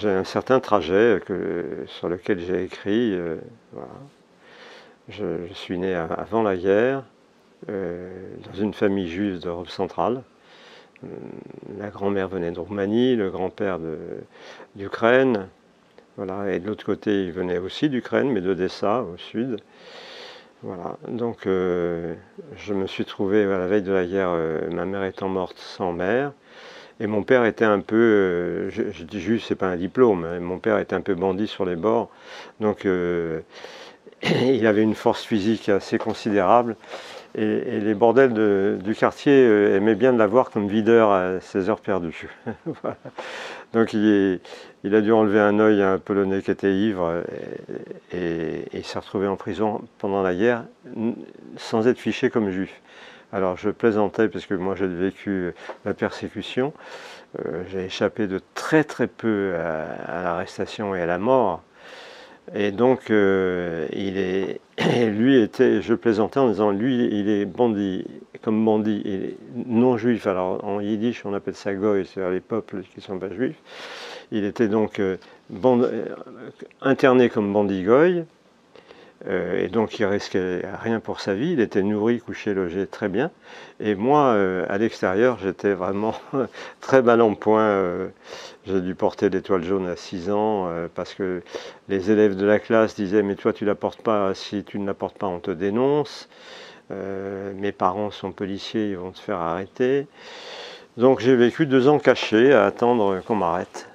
j'ai un certain trajet sur lequel j'ai écrit. Voilà. Je suis né avant la guerre, dans une famille juive d'Europe centrale. La grand-mère venait de Roumanie, le grand-père d'Ukraine. Voilà. Et de l'autre côté, il venait aussi d'Ukraine, mais d'Odessa, au sud. Voilà. Donc, je me suis trouvé à la veille de la guerre, ma mère étant morte sans mère. Et mon père était un peu, je dis juste, c'est pas un diplôme, hein, mon père était un peu bandit sur les bords, donc il avait une force physique assez considérable, et les bordels du quartier aimaient bien de l'avoir comme videur à ses heures perdues. Voilà. Donc il a dû enlever un œil à un Polonais qui était ivre, et il s'est retrouvé en prison pendant la guerre, sans être fiché comme juif. Alors je plaisantais parce que moi j'ai vécu la persécution, j'ai échappé de très très peu à l'arrestation et à la mort. Et donc je plaisantais en disant, lui il est bandit, comme bandit, il est non juif. Alors en yiddish on appelle ça goy, c'est-à-dire les peuples qui ne sont pas juifs. Il était donc interné comme bandit goy. Et donc il risquait rien pour sa vie, il était nourri, couché, logé très bien. Et moi, à l'extérieur, j'étais vraiment très mal en point. J'ai dû porter l'étoile jaune à 6 ans, parce que les élèves de la classe disaient « mais toi tu la portes pas, si tu ne la portes pas on te dénonce, mes parents sont policiers, ils vont te faire arrêter ». Donc j'ai vécu 2 ans caché à attendre qu'on m'arrête,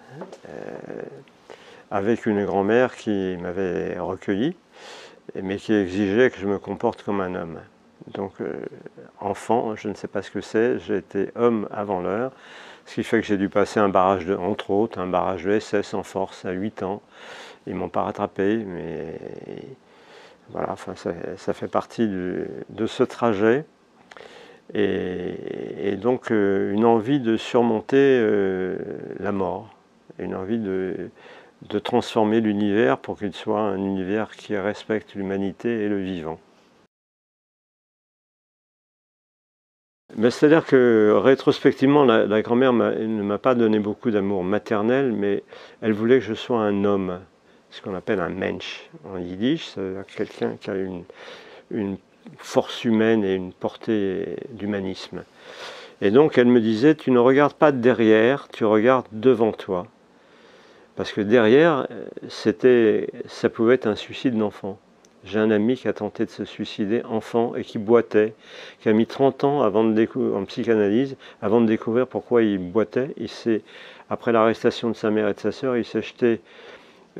avec une grand-mère qui m'avait recueilli, mais qui exigeait que je me comporte comme un homme. Donc enfant, je ne sais pas ce que c'est, j'ai été homme avant l'heure, ce qui fait que j'ai dû passer entre autres, un barrage de SS en force à 8 ans. Ils ne m'ont pas rattrapé, mais voilà, enfin, ça fait partie de ce trajet. Et donc une envie de surmonter la mort, une envie de transformer l'univers pour qu'il soit un univers qui respecte l'humanité et le vivant. C'est-à-dire que rétrospectivement, la grand-mère ne m'a pas donné beaucoup d'amour maternel, mais elle voulait que je sois un homme, ce qu'on appelle un mensch en yiddish, c'est-à-dire quelqu'un qui a une force humaine et une portée d'humanisme. Et donc elle me disait, tu ne regardes pas derrière, tu regardes devant toi. Parce que derrière, ça pouvait être un suicide d'enfant. J'ai un ami qui a tenté de se suicider enfant et qui boitait, qui a mis 30 ans en psychanalyse avant de découvrir pourquoi il boitait. Après l'arrestation de sa mère et de sa sœur, il s'est jeté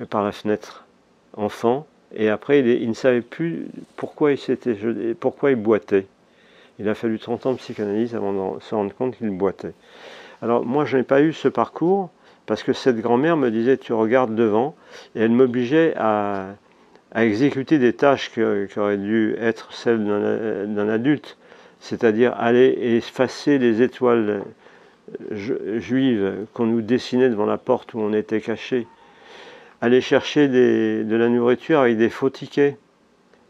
par la fenêtre enfant, et après il ne savait plus pourquoi il boitait. Il a fallu 30 ans de psychanalyse avant de se rendre compte qu'il boitait. Alors moi je n'ai pas eu ce parcours, parce que cette grand-mère me disait tu regardes devant, et elle m'obligeait à exécuter des tâches qui auraient dû être celles d'un adulte, c'est-à-dire aller effacer les étoiles juives qu'on nous dessinait devant la porte où on était caché, aller chercher de la nourriture avec des faux tickets,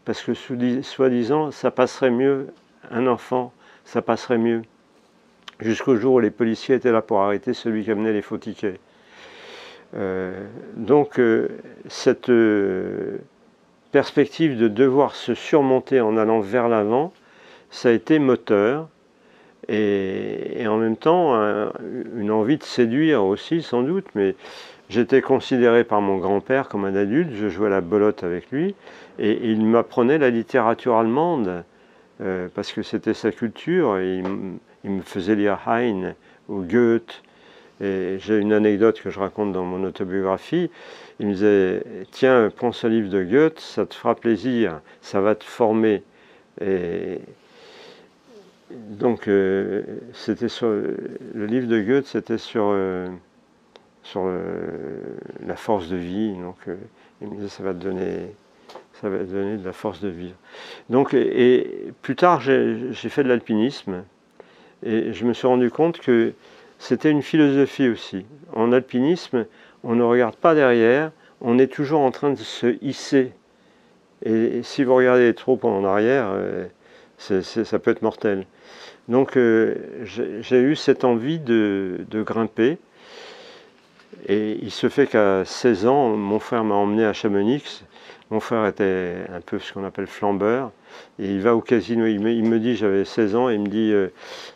parce que soi-disant ça passerait mieux, un enfant, ça passerait mieux, jusqu'au jour où les policiers étaient là pour arrêter celui qui amenait les faux tickets. Donc cette perspective de devoir se surmonter en allant vers l'avant, ça a été moteur, et en même temps une envie de séduire aussi sans doute, mais j'étais considéré par mon grand-père comme un adulte, je jouais à la belote avec lui, et il m'apprenait la littérature allemande, parce que c'était sa culture, et il me faisait lire Heine ou Goethe. Et j'ai une anecdote que je raconte dans mon autobiographie. Il me disait « Tiens, prends ce livre de Goethe, ça te fera plaisir, ça va te former. » Et donc, le livre de Goethe, c'était sur la force de vie. Donc, il me disait « ça va te donner de la force de vivre. » Donc, et plus tard, j'ai fait de l'alpinisme, et je me suis rendu compte que c'était une philosophie aussi. En alpinisme, on ne regarde pas derrière, on est toujours en train de se hisser. Et si vous regardez trop en arrière, ça peut être mortel. Donc j'ai eu cette envie de grimper. Et il se fait qu'à 16 ans, mon frère m'a emmené à Chamonix. Mon frère était un peu ce qu'on appelle flambeur. Et il va au casino. Il me dit, j'avais 16 ans, et il me dit,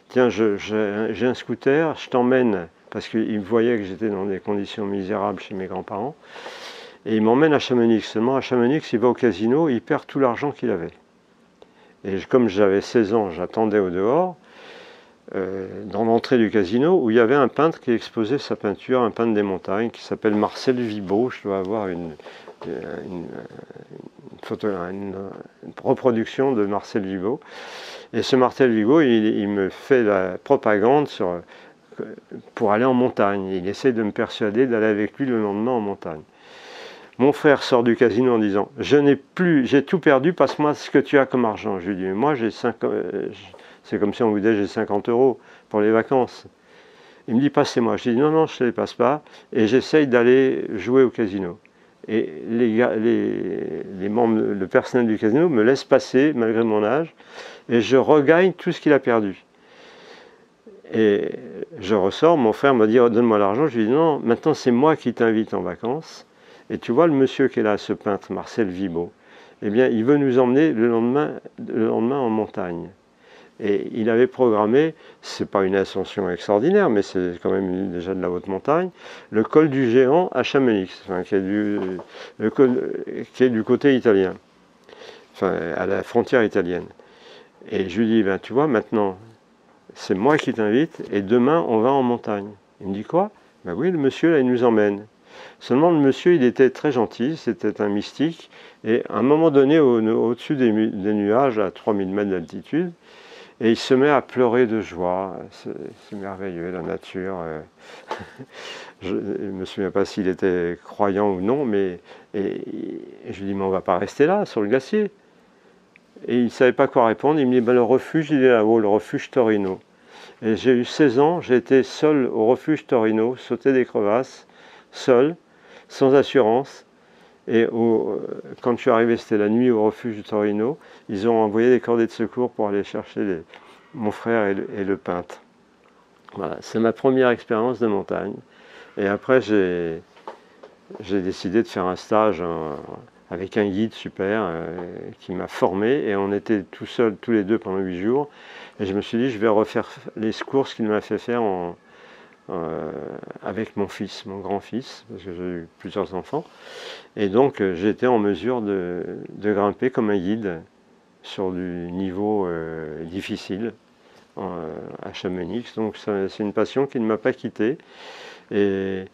tiens, j'ai un scooter, je t'emmène. Parce qu'il voyait que j'étais dans des conditions misérables chez mes grands-parents. Et il m'emmène à Chamonix. Seulement à Chamonix, il va au casino, il perd tout l'argent qu'il avait. Et comme j'avais 16 ans, j'attendais au dehors, dans l'entrée du casino, où il y avait un peintre qui exposait sa peinture, un peintre des montagnes, qui s'appelle Marcel Vibaud. Je dois avoir une reproduction de Marcel Vibaud. Et ce Marcel Vibaud, il me fait la propagande pour aller en montagne. Il essaie de me persuader d'aller avec lui le lendemain en montagne. Mon frère sort du casino en disant « j'ai tout perdu, passe-moi ce que tu as comme argent ». Je lui dis « moi, c'est comme si on vous disait j'ai 50 € pour les vacances ». Il me dit « passez-moi ». Je dis « non, non, je ne te les passe pas ». Et j'essaye d'aller jouer au casino. Et les membres, le personnel du casino me laisse passer malgré mon âge. Et je regagne tout ce qu'il a perdu. Et je ressors, mon frère me dit oh, « donne-moi l'argent ». Je lui dis « non, maintenant c'est moi qui t'invite en vacances ». Et tu vois le monsieur qui est là, ce peintre, Marcel Vibaud, eh bien il veut nous emmener le lendemain en montagne. Et il avait programmé, c'est pas une ascension extraordinaire, mais c'est quand même déjà de la haute montagne, le col du Géant à Chamonix, enfin, qui est du côté italien, enfin à la frontière italienne. Et je lui dis, ben, tu vois, maintenant, c'est moi qui t'invite, et demain, on va en montagne. Il me dit quoi? Ben oui, le monsieur, là, il nous emmène. Seulement, le monsieur, il était très gentil, c'était un mystique, et à un moment donné, au-dessus des nuages, à 3000 mètres d'altitude, et il se met à pleurer de joie. C'est merveilleux, la nature. Je ne me souviens pas s'il était croyant ou non, mais et je lui dis, mais on ne va pas rester là, sur le glacier. Et il ne savait pas quoi répondre. Il me dit, ben, le refuge, il est là-haut, le refuge Torino. Et j'ai eu 16 ans, j'ai été seul au refuge Torino, sauter des crevasses, seul, sans assurance. Et quand je suis arrivé, c'était la nuit au refuge de Torino, ils ont envoyé des cordées de secours pour aller chercher mon frère et le peintre. Voilà, c'est ma première expérience de montagne. Et après, j'ai décidé de faire un stage avec un guide super qui m'a formé. Et on était tout seuls, tous les deux, pendant 8 jours. Et je me suis dit, je vais refaire les courses qu'il m'a fait faire avec mon fils, mon grand-fils, parce que j'ai eu plusieurs enfants. Et donc, j'ai été en mesure de grimper comme un guide sur du niveau difficile à Chamonix. Donc, c'est une passion qui ne m'a pas quitté. Et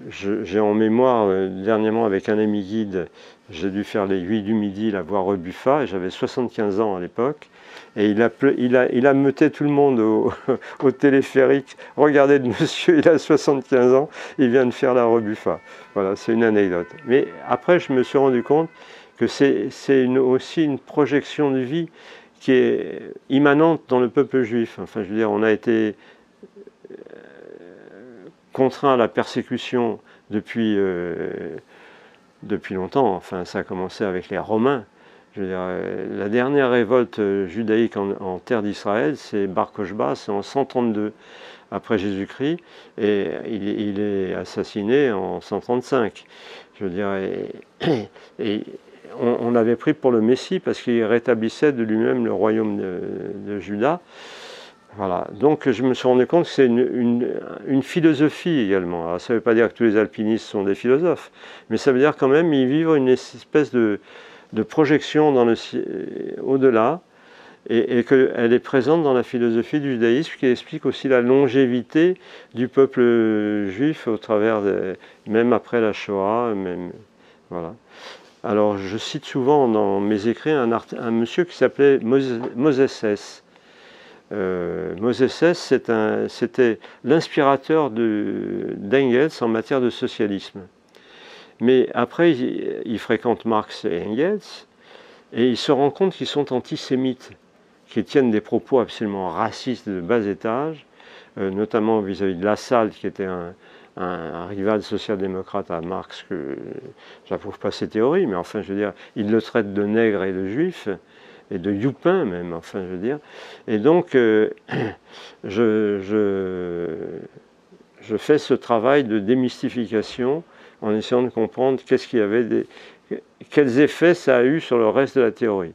j'ai en mémoire, dernièrement, avec un ami guide, j'ai dû faire les 8 du Midi, la voie Rebuffa, et j'avais 75 ans à l'époque. Et il a meuté tout le monde au téléphérique. Regardez le monsieur, il a 75 ans, il vient de faire la Rebuffa. Voilà, c'est une anecdote. Mais après, je me suis rendu compte que c'est aussi une projection de vie qui est immanente dans le peuple juif. Enfin, je veux dire, on a été contraint à la persécution depuis longtemps. Enfin, ça a commencé avec les Romains. Je veux dire, la dernière révolte judaïque en terre d'Israël, c'est Bar Kokhba, c'est en 132 après Jésus-Christ, et il est assassiné en 135. Je veux dire, et on l'avait pris pour le Messie parce qu'il rétablissait de lui-même le royaume de Juda. Voilà. Donc je me suis rendu compte que c'est une philosophie également. Alors, ça ne veut pas dire que tous les alpinistes sont des philosophes, mais ça veut dire quand même qu'ils vivent une espèce de projection dans au-delà, et qu'elle est présente dans la philosophie du judaïsme, qui explique aussi la longévité du peuple juif au travers même après la Shoah. Voilà. Alors je cite souvent dans mes écrits un monsieur qui s'appelait Moses Hess. Moses Hess, c'était l'inspirateur d'Engels en matière de socialisme. Mais après, il fréquente Marx et Engels, et il se rend compte qu'ils sont antisémites, qu'ils tiennent des propos absolument racistes de bas étage, notamment vis-à-vis de Lassalle, qui était un rival social-démocrate à Marx, que j'approuve pas ses théories, mais enfin, je veux dire, il le traite de nègre et de juif, et de youpin même, enfin, je veux dire. Et donc, je je fais ce travail de démystification en essayant de comprendre qu'est-ce qu'il y avait, quels effets ça a eu sur le reste de la théorie.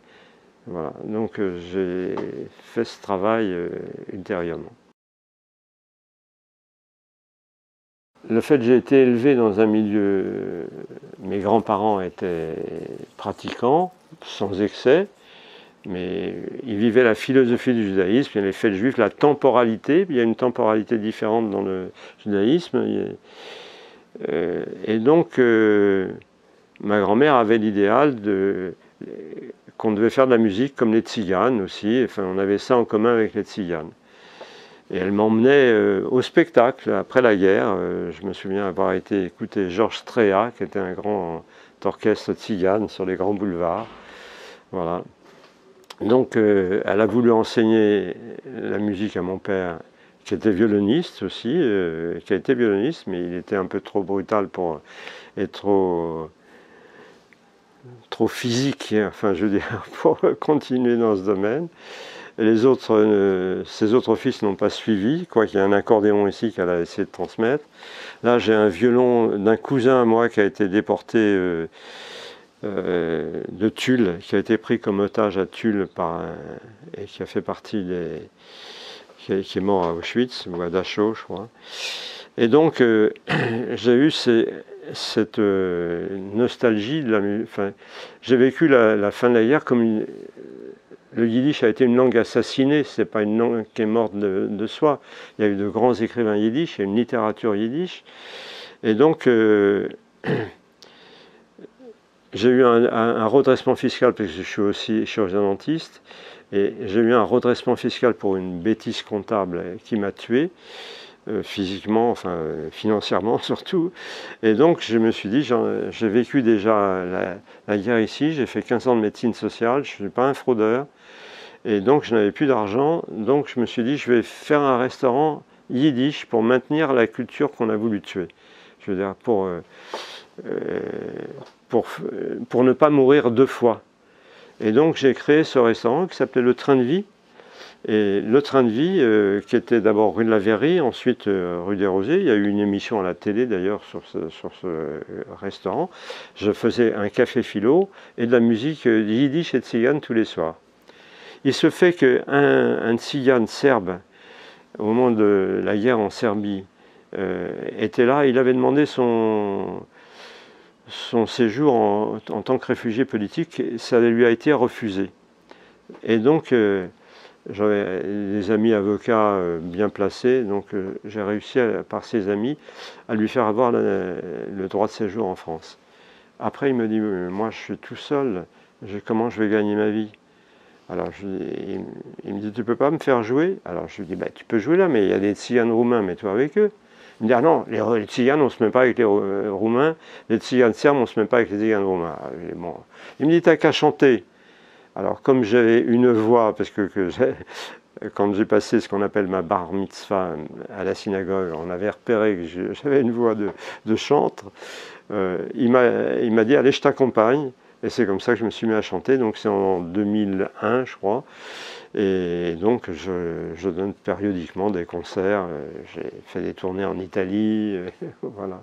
Voilà, donc j'ai fait ce travail ultérieurement. Le fait que j'ai été élevé dans un milieu, mes grands-parents étaient pratiquants, sans excès, mais ils vivaient la philosophie du judaïsme, il y a les faits juifs, la temporalité, il y a une temporalité différente dans le judaïsme. Et donc, ma grand-mère avait l'idéal qu'on devait faire de la musique comme les tziganes aussi, enfin on avait ça en commun avec les tziganes. Et elle m'emmenait au spectacle après la guerre. Je me souviens avoir été écouter Georges Strea, qui était un grand orchestre tzigane sur les grands boulevards. Voilà. Donc elle a voulu enseigner la musique à mon père, qui était violoniste aussi, qui a été violoniste, mais il était un peu trop brutal pour être trop physique, enfin je veux dire, pour continuer dans ce domaine. Et ses autres fils n'ont pas suivi, quoiqu'il y a un accordéon ici qu'elle a essayé de transmettre. Là, j'ai un violon d'un cousin à moi qui a été déporté de Tulle, qui a été pris comme otage à Tulle et qui a fait partie qui est mort à Auschwitz, ou à Dachau, je crois. Et donc, j'ai eu cette nostalgie de la musique. Enfin, j'ai vécu la fin de la guerre comme le yiddish a été une langue assassinée, c'est pas une langue qui est morte de soi. Il y a eu de grands écrivains yiddish, il y a une littérature yiddish. Et donc, j'ai eu un redressement fiscal, parce que je suis aussi chirurgien dentiste, et j'ai eu un redressement fiscal pour une bêtise comptable qui m'a tué, physiquement, enfin financièrement surtout. Et donc, je me suis dit, j'ai vécu déjà la guerre ici, j'ai fait 15 ans de médecine sociale, je ne suis pas un fraudeur. Et donc, je n'avais plus d'argent. Donc, je me suis dit, je vais faire un restaurant yiddish pour maintenir la culture qu'on a voulu tuer. Je veux dire, pour ne pas mourir deux fois. Et donc, j'ai créé ce restaurant qui s'appelait Le Train de Vie. Et Le Train de Vie, qui était d'abord rue de la Verrerie, ensuite rue des Rosiers. Il y a eu une émission à la télé, d'ailleurs, sur ce restaurant. Je faisais un café philo et de la musique yiddish et tzigane tous les soirs. Il se fait qu'un tzigane serbe, au moment de la guerre en Serbie, était là. Il avait demandé son séjour en tant que réfugié politique. Ça lui a été refusé. Et donc, j'avais des amis avocats bien placés, donc j'ai réussi, par ses amis, à lui faire avoir le droit de séjour en France. Après, il me dit, moi je suis tout seul, comment je vais gagner ma vie? Alors il me dit, tu peux pas me faire jouer? Alors je lui dis, bah, tu peux jouer là, mais il y a des tziganes roumains, mets-toi avec eux. Il me dit, ah non, les tziganes, on ne se met pas avec les roumains, les tziganes serbes, on ne se met pas avec les tziganes roumains. Bon. Il me dit, t'as qu'à chanter. Alors comme j'avais une voix, parce que quand j'ai passé ce qu'on appelle ma bar mitzvah à la synagogue, on avait repéré que j'avais une voix de chantre, il m'a dit, allez, je t'accompagne. Et c'est comme ça que je me suis mis à chanter, donc c'est en 2001, je crois. Et donc je donne périodiquement des concerts, j'ai fait des tournées en Italie, voilà.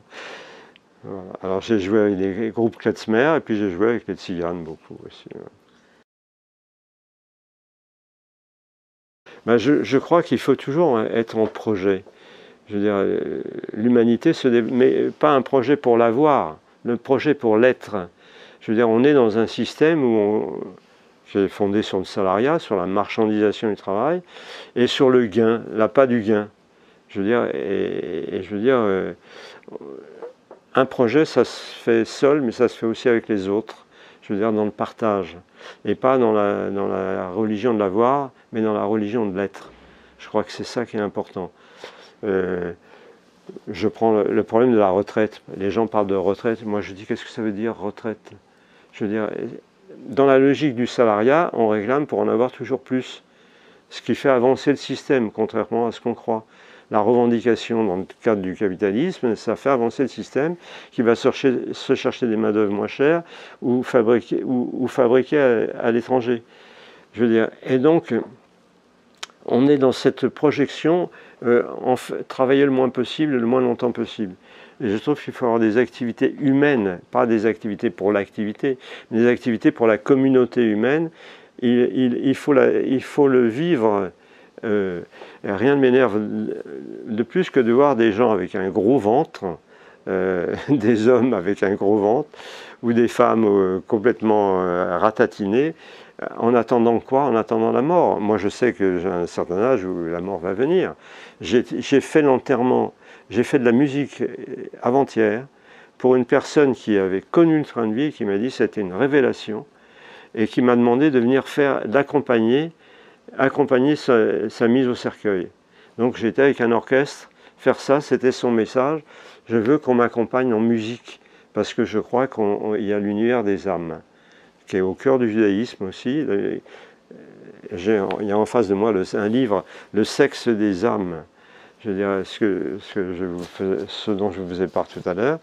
Alors j'ai joué avec des groupes klezmer, et puis j'ai joué avec les tziganes beaucoup aussi. Ben je crois qu'il faut toujours être en projet. Je veux dire, l'humanité mais pas un projet pour l'avoir, le projet pour l'être. Je veux dire, on est dans un système où qui est fondé sur le salariat, sur la marchandisation du travail, et sur le gain, l'appât du gain. Je veux dire, et je veux dire, un projet, ça se fait seul, mais ça se fait aussi avec les autres. Je veux dire, dans le partage. Et pas dans la religion de l'avoir, mais dans la religion de l'être. Je crois que c'est ça qui est important. Je prends le problème de la retraite. Les gens parlent de retraite. Moi, je dis, qu'est-ce que ça veut dire, retraite? Je veux dire, dans la logique du salariat, on réclame pour en avoir toujours plus. Ce qui fait avancer le système, contrairement à ce qu'on croit. La revendication dans le cadre du capitalisme, ça fait avancer le système qui va se chercher des main-d'œuvre moins chères ou fabriquer à l'étranger. Je veux dire, et donc, on est dans cette projection, travailler le moins possible et le moins longtemps possible. Et je trouve qu'il faut avoir des activités humaines, pas des activités pour l'activité, mais des activités pour la communauté humaine. Il faut le vivre. Rien ne m'énerve de plus que de voir des gens avec un gros ventre, des hommes avec un gros ventre, ou des femmes complètement ratatinées, en attendant quoi? En attendant la mort. Moi je sais que j'ai un certain âge où la mort va venir. J'ai fait l'enterrement, j'ai fait de la musique avant-hier pour une personne qui avait connu le train de vie, qui m'a dit que c'était une révélation, et qui m'a demandé de venir accompagner sa mise au cercueil. Donc j'étais avec un orchestre, faire ça, c'était son message. Je veux qu'on m'accompagne en musique, parce que je crois qu'il y a l'univers des âmes, qui est au cœur du judaïsme aussi. Il y a en face de moi un livre, Le sexe des âmes, je dirais ce dont je vous ai parlé tout à l'heure.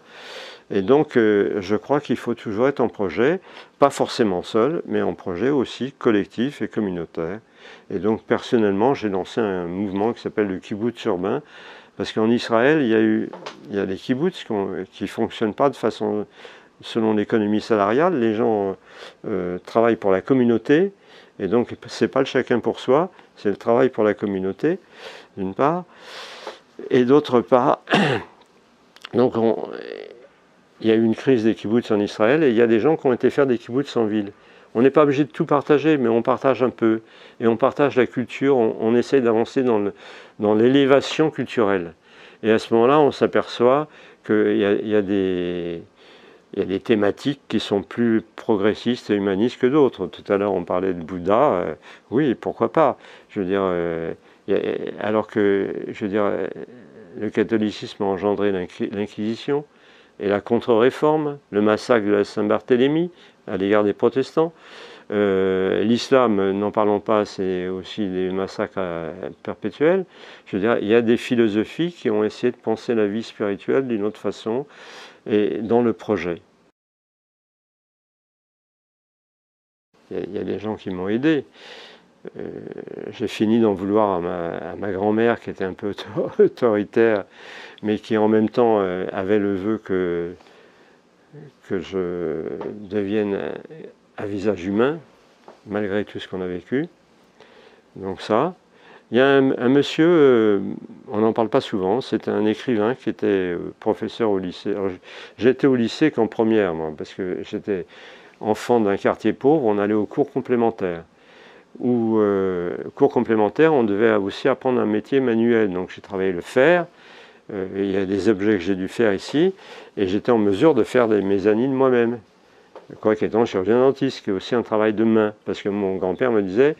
Et donc, je crois qu'il faut toujours être en projet, pas forcément seul, mais en projet aussi collectif et communautaire. Et donc, personnellement, j'ai lancé un mouvement qui s'appelle le kibbutz urbain, parce qu'en Israël, il y a des kibbutz qui ne fonctionnent pas de façon selon l'économie salariale. Les gens travaillent pour la communauté, et donc ce n'est pas le chacun pour soi, c'est le travail pour la communauté, d'une part. Et d'autre part, donc il y a eu une crise des kibbutz en Israël, et il y a des gens qui ont été faire des kibbutz en ville. On n'est pas obligé de tout partager, mais on partage un peu. Et on partage la culture, on essaie d'avancer dans l'élévation culturelle. Et à ce moment-là, on s'aperçoit qu'il y a des thématiques qui sont plus progressistes et humanistes que d'autres. Tout à l'heure, on parlait de Bouddha. Oui, pourquoi pas? Je veux dire, alors que, je veux dire, le catholicisme a engendré l'Inquisition et la contre-réforme, le massacre de la Saint-Barthélemy à l'égard des protestants. L'islam, n'en parlons pas, c'est aussi des massacres perpétuels. Je veux dire, il y a des philosophies qui ont essayé de penser la vie spirituelle d'une autre façon et dans le projet. Il y a des gens qui m'ont aidé. J'ai fini d'en vouloir à ma grand-mère qui était un peu autoritaire, mais qui en même temps avait le vœu que je devienne à visage humain, malgré tout ce qu'on a vécu. Donc ça. Il y a un monsieur, on n'en parle pas souvent, c'était un écrivain qui était professeur au lycée. J'étais au lycée qu'en première, moi, parce que j'étais enfant d'un quartier pauvre, on allait aux cours complémentaires. Cours complémentaires, on devait aussi apprendre un métier manuel. Donc j'ai travaillé le fer, il y a des objets que j'ai dû faire ici, et j'étais en mesure de faire des mezzanines moi-même. Quoi qu'étant chirurgien dentiste, qui est aussi un travail de main, parce que mon grand-père me disait,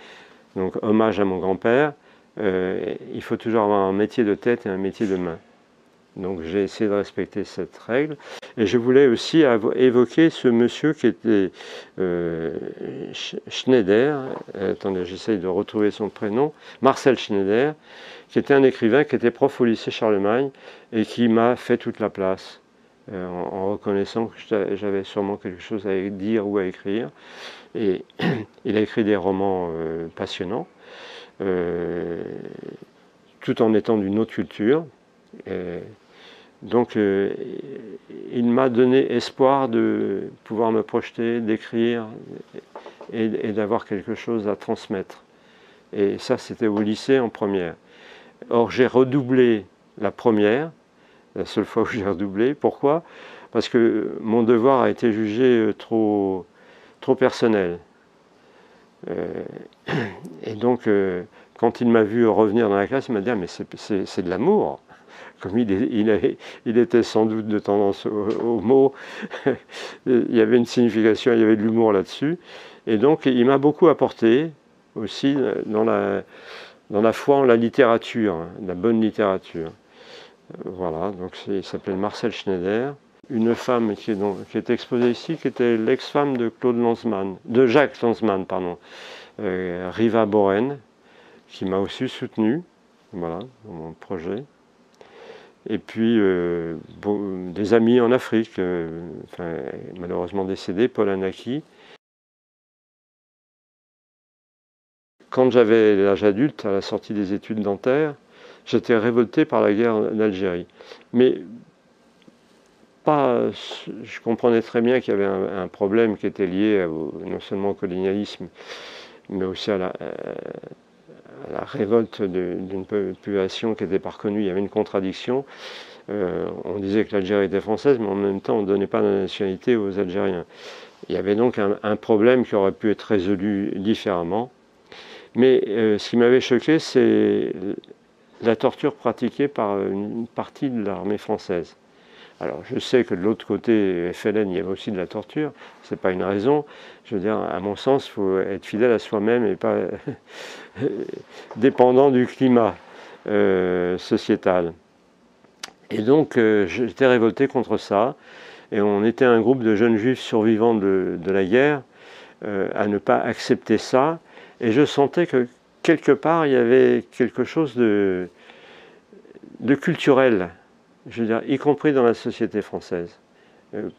donc hommage à mon grand-père, il faut toujours avoir un métier de tête et un métier de main. Donc j'ai essayé de respecter cette règle. Et je voulais aussi évoquer ce monsieur qui était Schneider, attendez, j'essaye de retrouver son prénom, Marcel Schneider, qui était un écrivain qui était prof au lycée Charlemagne et qui m'a fait toute la place, en reconnaissant que j'avais sûrement quelque chose à dire ou à écrire. Et il a écrit des romans passionnants, tout en étant d'une autre culture. Donc il m'a donné espoir de pouvoir me projeter, d'écrire et d'avoir quelque chose à transmettre. Et ça, c'était au lycée en première. Or, j'ai redoublé la première, la seule fois où j'ai redoublé. Pourquoi? Parce que mon devoir a été jugé trop personnel. Et donc, quand il m'a vu revenir dans la classe, il m'a dit « Ah, mais c'est de l'amour !» Comme il était sans doute de tendance au mot, il y avait une signification, il y avait de l'humour là-dessus. Et donc, il m'a beaucoup apporté aussi dans la foi en la littérature, la bonne littérature. Voilà, donc il s'appelle Marcel Schneider. Une femme qui est exposée ici, qui était l'ex-femme de Jacques Lanzmann, Riva Boren, qui m'a aussi soutenu, voilà, dans mon projet. Et puis des amis en Afrique, malheureusement décédés, Paul Anaki. quand j'avais l'âge adulte, à la sortie des études dentaires, j'étais révolté par la guerre d'Algérie. Mais pas, je comprenais très bien qu'il y avait un problème qui était lié non seulement au colonialisme, mais aussi à la révolte d'une population qui n'était pas reconnue. Il y avait une contradiction. On disait que l'Algérie était française, mais en même temps, on ne donnait pas la nationalité aux Algériens. Il y avait donc un problème qui aurait pu être résolu différemment. Mais ce qui m'avait choqué, c'est la torture pratiquée par une partie de l'armée française. Alors, je sais que de l'autre côté, FLN, il y avait aussi de la torture. Ce n'est pas une raison. Je veux dire, à mon sens, il faut être fidèle à soi-même et pas dépendant du climat sociétal. Et donc, j'étais révolté contre ça. Et on était un groupe de jeunes juifs survivants de la guerre à ne pas accepter ça. Et je sentais que quelque part, il y avait quelque chose de culturel, je veux dire, y compris dans la société française.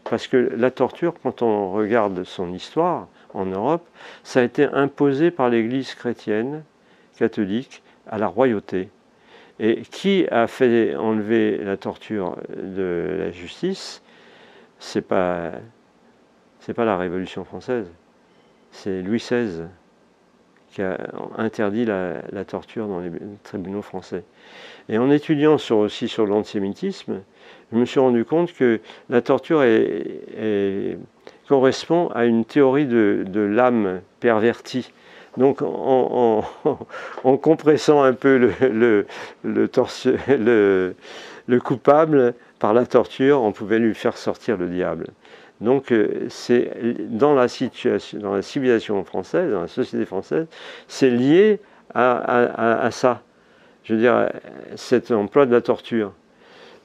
Parce que la torture, quand on regarde son histoire en Europe, ça a été imposé par l'Église chrétienne, catholique, à la royauté. Et qui a fait enlever la torture de la justice? C'est pas la Révolution française, c'est Louis XVI qui a interdit la torture dans les tribunaux français. Et en étudiant aussi sur l'antisémitisme, je me suis rendu compte que la torture correspond à une théorie de l'âme pervertie. Donc en compressant un peu le coupable par la torture, on pouvait lui faire sortir le diable. Donc c'est dans la civilisation française, dans la société française, c'est lié à ça. Je veux dire, cet emploi de la torture.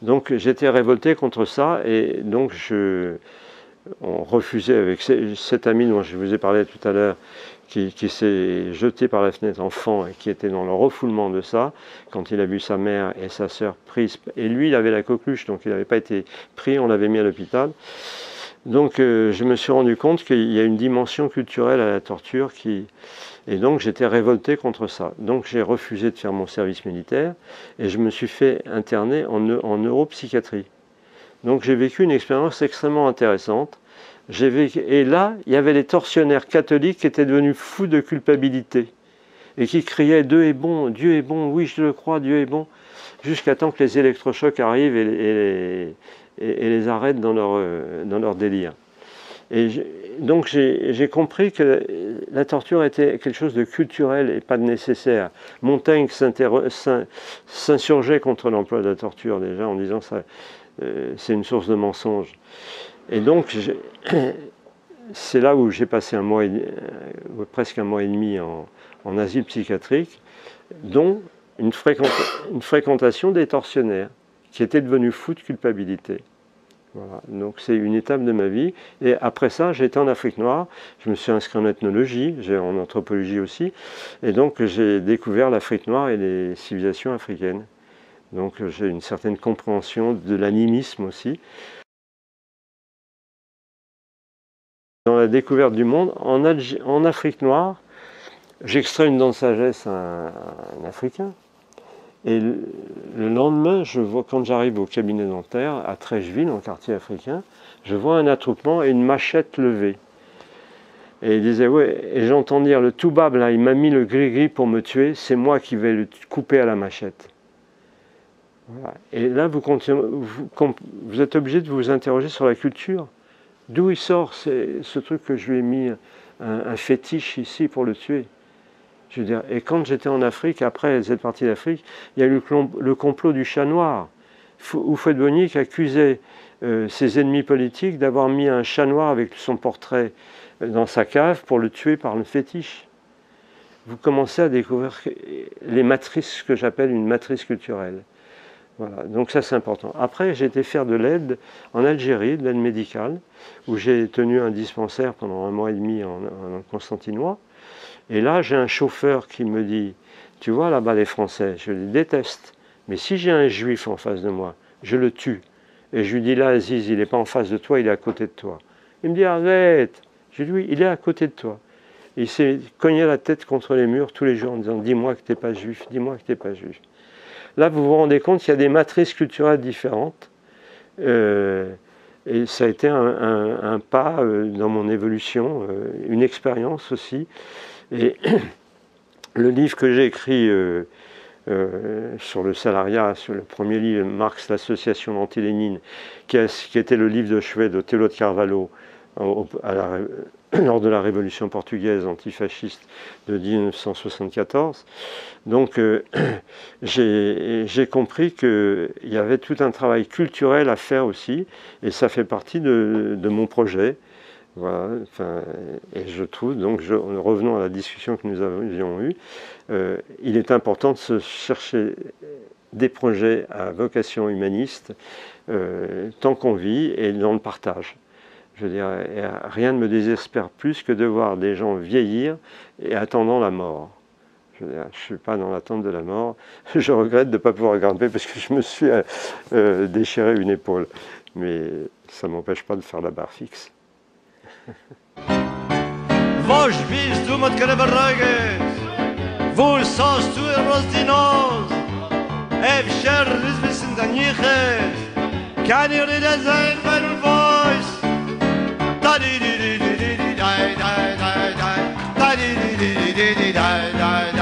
Donc j'étais révolté contre ça et donc on refusait avec cet ami dont je vous ai parlé tout à l'heure, qui s'est jeté par la fenêtre enfant et qui était dans le refoulement de ça, quand il a vu sa mère et sa sœur prises. Et lui, il avait la coqueluche, donc il n'avait pas été pris, on l'avait mis à l'hôpital. Donc je me suis rendu compte qu'il y a une dimension culturelle à la torture et donc j'étais révolté contre ça. Donc j'ai refusé de faire mon service militaire et je me suis fait interner en neuropsychiatrie. Donc j'ai vécu une expérience extrêmement intéressante. Et là, il y avait les tortionnaires catholiques qui étaient devenus fous de culpabilité et qui criaient « Dieu est bon, oui je le crois, Dieu est bon », jusqu'à temps que les électrochocs arrivent et les arrêtent dans leur délire. Et donc j'ai compris que la torture était quelque chose de culturel et pas de nécessaire. Montaigne s'insurgeait contre l'emploi de la torture déjà en disant ça, c'est une source de mensonges. Et donc c'est là où j'ai passé presque un mois et demi en asile psychiatrique, dont une fréquentation des tortionnaires qui étaient devenus fous de culpabilité. Voilà. Donc c'est une étape de ma vie. Et après ça, j'étais en Afrique noire. Je me suis inscrit en ethnologie, en anthropologie aussi. Et donc j'ai découvert l'Afrique noire et les civilisations africaines. Donc j'ai une certaine compréhension de l'animisme aussi. Dans la découverte du monde, en Afrique noire, j'extrais une dent de sagesse à un Africain. Et le lendemain, je vois, quand j'arrive au cabinet dentaire, à Trècheville, en quartier africain, je vois un attroupement et une machette levée. Et il disait, ouais, et j'entends dire, le toubab, là, il m'a mis le gris-gris pour me tuer, c'est moi qui vais le couper à la machette. Voilà. Et là, vous êtes obligé de vous interroger sur la culture. D'où il sort ce truc que je lui ai mis un fétiche ici pour le tuer? Je veux dire, et quand j'étais en Afrique, après cette partie d'Afrique, il y a eu le complot du chat noir, où Houphouët-Boigny accusait ses ennemis politiques d'avoir mis un chat noir avec son portrait dans sa cave pour le tuer par le fétiche. Vous commencez à découvrir les matrices, ce que j'appelle une matrice culturelle. Voilà, donc ça c'est important. Après, j'ai été faire de l'aide en Algérie, de l'aide médicale, où j'ai tenu un dispensaire pendant 1 mois et demi en Constantinois. Et là, j'ai un chauffeur qui me dit, tu vois là-bas les Français, je les déteste, mais si j'ai un juif en face de moi, je le tue. Et je lui dis, là, Aziz, il n'est pas en face de toi, il est à côté de toi. Il me dit, arrête. Je lui dis, oui, il est à côté de toi. Et il s'est cogné la tête contre les murs tous les jours en disant « dis-moi que t'es pas juif, dis-moi que t'es pas juif ». Là, vous vous rendez compte qu'il y a des matrices culturelles différentes. Et ça a été un pas dans mon évolution, une expérience aussi. Et le livre que j'ai écrit sur le salariat, sur le premier livre, Marx, l'association anti-Lénine, qui était le livre de chevet de Théo de Carvalho lors de la Révolution portugaise antifasciste de 1974. Donc j'ai compris qu'il y avait tout un travail culturel à faire aussi, et ça fait partie de mon projet. Voilà, enfin, et je trouve, donc revenons à la discussion que nous avions eue, il est important de se chercher des projets à vocation humaniste tant qu'on vit et dans le partage. Je veux dire, rien ne me désespère plus que de voir des gens vieillir et attendant la mort. Je veux dire, je ne suis pas dans l'attente de la mort. Je regrette de ne pas pouvoir grimper parce que je me suis déchiré une épaule. Mais ça ne m'empêche pas de faire la barre fixe. Vos bist du mit keine Berge, wo sagst du Rosdinos, Efscher ist wissen da nicht, kann ihr da sein bei dem Voice, da di di di di di di da da da da di di di di di da da